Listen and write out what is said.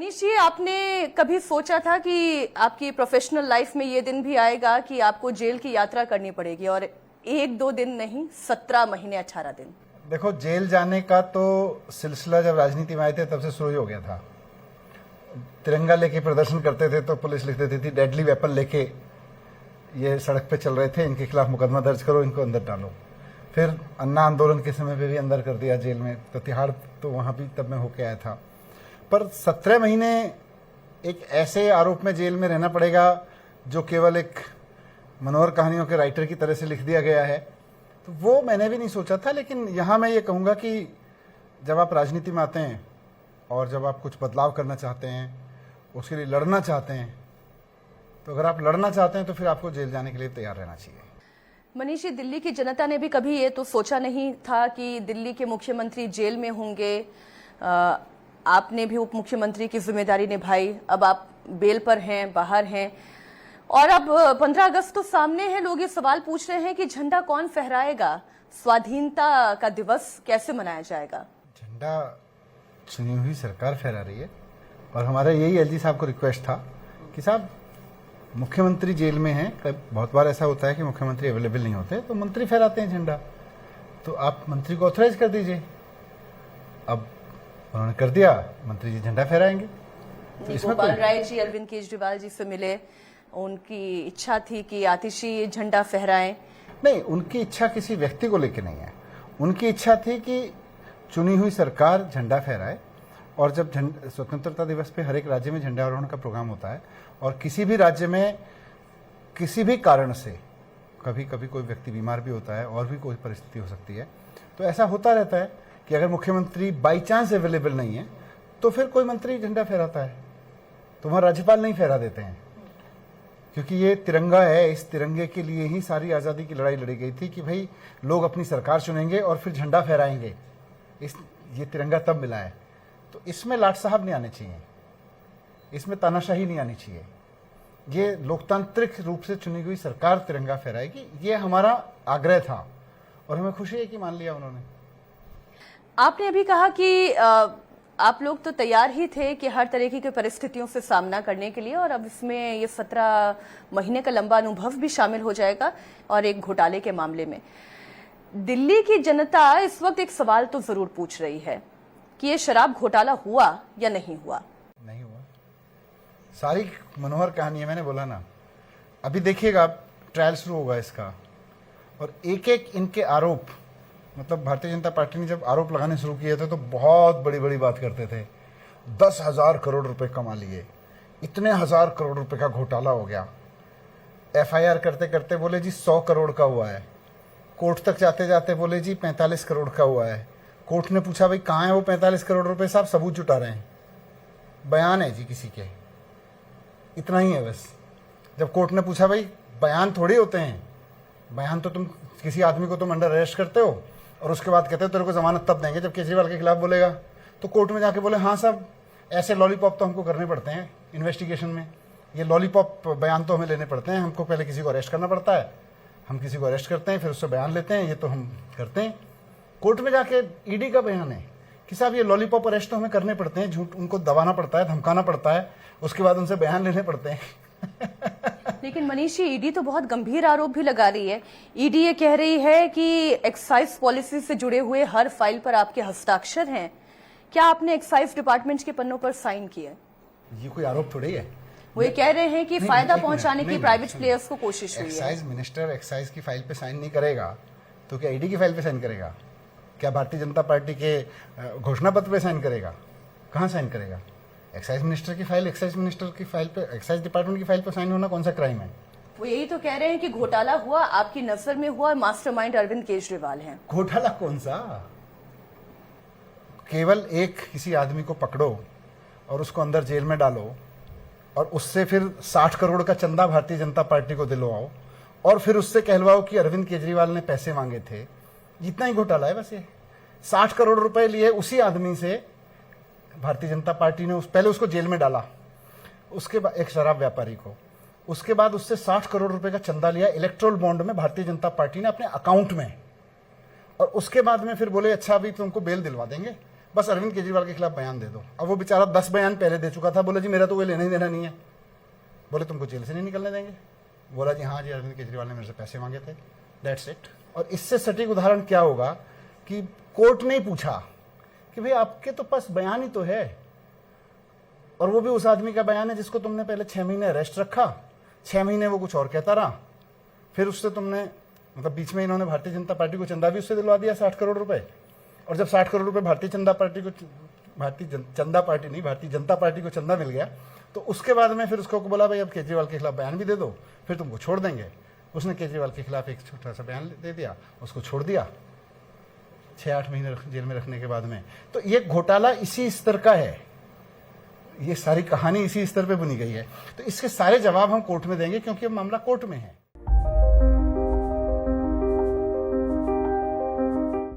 मनीष जी, आपने कभी सोचा था कि आपकी प्रोफेशनल लाइफ में ये दिन भी आएगा कि आपको जेल की यात्रा करनी पड़ेगी, और 1-2 दिन नहीं, 17 महीने 18 दिन? देखो, जेल जाने का तो सिलसिला जब राजनीति में आए थे तब से शुरू ही हो गया था। तिरंगा लेके प्रदर्शन करते थे तो पुलिस लिख देती थी डेडली वेपन लेके ये सड़क पे चल रहे थे, इनके खिलाफ मुकदमा दर्ज करो, इनको अंदर डालो। फिर अन्ना आंदोलन के समय पे भी अंदर कर दिया जेल में, तो तिहाड़ तो वहां भी तब मैं होके आया था। पर 17 महीने एक ऐसे आरोप में जेल में रहना पड़ेगा जो केवल एक मनोहर कहानियों के राइटर की तरह से लिख दिया गया है, तो वो मैंने भी नहीं सोचा था। लेकिन यहाँ मैं ये कहूँगा कि जब आप राजनीति में आते हैं और जब आप कुछ बदलाव करना चाहते हैं, उसके लिए लड़ना चाहते हैं, तो अगर आप लड़ना चाहते हैं तो फिर आपको जेल जाने के लिए तैयार रहना चाहिए। मनीष जी, दिल्ली की जनता ने भी कभी ये तो सोचा नहीं था कि दिल्ली के मुख्यमंत्री जेल में होंगे। आपने भी उप मुख्यमंत्री की जिम्मेदारी निभाई, अब आप बेल पर हैं, बाहर हैं, और अब 15 अगस्त तो सामने है। लोग ये सवाल पूछ रहे हैं कि झंडा कौन फहराएगा, स्वाधीनता का दिवस कैसे मनाया जाएगा? झंडा चुनी हुई सरकार फहरा रही है, और हमारा यही एलजी साहब को रिक्वेस्ट था कि साहब, मुख्यमंत्री जेल में हैं, बहुत बार ऐसा होता है कि मुख्यमंत्री अवेलेबल नहीं होते तो मंत्री फहराते हैं झंडा, तो आप मंत्री को ऑथराइज कर दीजिए। अब उन्होंने कर दिया, मंत्री जी झंडा फहराएंगे। तो गोपाल राय जी अरविंद केजरीवाल जी से मिले, उनकी इच्छा थी कि आतिशी झंडा फहराएं। नहीं, उनकी इच्छा किसी व्यक्ति को लेकर नहीं है, उनकी इच्छा थी कि चुनी हुई सरकार झंडा फहराए। और जब स्वतंत्रता दिवस पे हर एक राज्य में झंडारोहण का प्रोग्राम होता है, और किसी भी राज्य में किसी भी कारण से कभी कभी कोई व्यक्ति बीमार भी होता है और भी कोई परिस्थिति हो सकती है, तो ऐसा होता रहता है कि अगर मुख्यमंत्री बाई चांस अवेलेबल नहीं है तो फिर कोई मंत्री झंडा फहराता है, तो वहां राज्यपाल नहीं फहरा देते हैं। क्योंकि ये तिरंगा है, इस तिरंगे के लिए ही सारी आज़ादी की लड़ाई लड़ी गई थी कि भाई लोग अपनी सरकार चुनेंगे और फिर झंडा फहराएंगे। ये तिरंगा तब मिला है, तो इसमें लाट साहब नहीं आने चाहिए, इसमें तानाशाही नहीं आनी चाहिए। ये लोकतांत्रिक रूप से चुनी हुई सरकार तिरंगा फहराएगी, ये हमारा आग्रह था, और हमें खुशी है कि मान लिया उन्होंने। आपने अभी कहा कि आप लोग तो तैयार ही थे कि हर तरीके की परिस्थितियों से सामना करने के लिए, और अब इसमें ये 17 महीने का लंबा अनुभव भी शामिल हो जाएगा। और एक घोटाले के मामले में दिल्ली की जनता इस वक्त एक सवाल तो जरूर पूछ रही है कि ये शराब घोटाला हुआ या नहीं हुआ? नहीं हुआ। सारी मनोहर कहानी है, मैंने बोला ना। अभी देखिएगा, ट्रायल शुरू होगा इसका, और एक एक इनके आरोप, मतलब भारतीय जनता पार्टी ने जब आरोप लगाने शुरू किए थे तो बहुत बड़ी बड़ी बात करते थे। 10,000 करोड़ रुपए कमा लिए, इतने 1000 करोड़ रुपए का घोटाला हो गया। एफआईआर करते करते बोले जी 100 करोड़ का हुआ है, कोर्ट तक जाते जाते बोले जी 45 करोड़ का हुआ है। कोर्ट ने पूछा भाई कहाँ है वो 45 करोड़ रुपए, साहब सबूत जुटा रहे हैं, बयान है जी किसी के, इतना ही है बस। जब कोर्ट ने पूछा भाई बयान थोड़ी होते हैं, बयान तो तुम किसी आदमी को तुम अंडर अरेस्ट करते हो और उसके बाद कहते हो तेरे को जमानत तब देंगे जब केजरीवाल के खिलाफ बोलेगा। तो कोर्ट में जाके बोले हाँ साहब, ऐसे लॉलीपॉप तो हमको करने पड़ते हैं इन्वेस्टिगेशन में, ये लॉलीपॉप बयान तो हमें लेने पड़ते हैं, हमको पहले किसी को अरेस्ट करना पड़ता है, हम किसी को अरेस्ट करते हैं फिर उससे बयान लेते हैं, ये तो हम करते हैं। कोर्ट में जाके ईडी का बयान है कि साहब ये लॉलीपॉप अरेस्ट तो हमें करने पड़ते हैं, झूठ उनको दबाना पड़ता है, धमकाना पड़ता है, उसके बाद उनसे बयान लेने पड़ते हैं। लेकिन मनीष जी, ईडी तो बहुत गंभीर आरोप भी लगा रही है। ईडी ये कह रही है कि एक्साइज पॉलिसी से जुड़े हुए हर फाइल पर आपके हस्ताक्षर हैं। क्या आपने एक्साइज डिपार्टमेंट के पन्नों पर साइन किए? ये कोई आरोप थोड़ी है। वो ये कह रहे हैं कि फायदा पहुंचाने की प्राइवेट प्लेयर्स को कोशिश हुई है। एक्साइज मिनिस्टर एक्साइज की फाइल पे साइन नहीं करेगा तो क्या ईडी की फाइल पे साइन करेगा? क्या भारतीय जनता पार्टी के घोषणा पत्र पे साइन करेगा? कहाँ साइन करेगा? एक्साइज मिनिस्टर की फाइल, एक्साइज मिनिस्टर की फाइल पे, एक्साइज डिपार्टमेंट की फाइल पे साइन होना कौन सा क्राइम है? वो यही तो कह रहे हैं कि घोटाला हुआ, आपकी नजर में हुआ, मास्टरमाइंड अरविंद केजरीवाल हैं। घोटाला कौन सा? केवल एक किसी आदमी को पकड़ो और उसको अंदर जेल में डालो और उससे फिर 60 करोड़ का चंदा भारतीय जनता पार्टी को दिलवाओ और फिर उससे कहलवाओ कि अरविंद केजरीवाल ने पैसे मांगे थे, इतना ही घोटाला है बस। ये 60 करोड़ रुपए लिए उसी आदमी से भारतीय जनता पार्टी ने पहले उसको जेल में डाला, उसके बाद एक शराब व्यापारी को, उसके बाद उससे 60 करोड़ रुपए का चंदा लिया इलेक्ट्रोल बॉन्ड में भारतीय जनता पार्टी ने अपने अकाउंट में, और उसके बाद में फिर बोले अच्छा अभी तुमको बेल दिलवा देंगे, बस अरविंद केजरीवाल के खिलाफ बयान दे दो। अब वो बेचारा 10 बयान पहले दे चुका था, बोला जी मेरा तो कोई लेना ही देना नहीं है। बोले तुमको जेल से नहीं निकलने देंगे। बोला जी हाँ जी, अरविंद केजरीवाल ने मेरे से पैसे मांगे थे, दैट्स इट। और इससे सटीक उदाहरण क्या होगा कि कोर्ट ने ही पूछा कि भाई आपके तो पास बयान ही तो है, और वो भी उस आदमी का बयान है जिसको तुमने पहले 6 महीने अरेस्ट रखा, 6 महीने वो कुछ और कहता रहा, फिर उससे तुमने मतलब बीच में इन्होंने भारतीय जनता पार्टी को चंदा भी उससे दिलवा दिया 60 करोड़ रुपए। और जब 60 करोड़ रुपए भारतीय जनता पार्टी को चंदा मिल गया, तो उसके बाद में फिर उसको बोला भाई अब केजरीवाल के खिलाफ बयान भी दे दो, फिर तुमको छोड़ देंगे। उसने केजरीवाल के खिलाफ एक छोटा सा बयान दे दिया, उसको छोड़ दिया 6-8 महीने जेल में रखने के बाद में। तो ये घोटाला इसी स्तर का है, ये सारी कहानी इसी स्तर पे बनी गई है। तो इसके सारे जवाब हम कोर्ट में देंगे, क्योंकि मामला कोर्ट में है।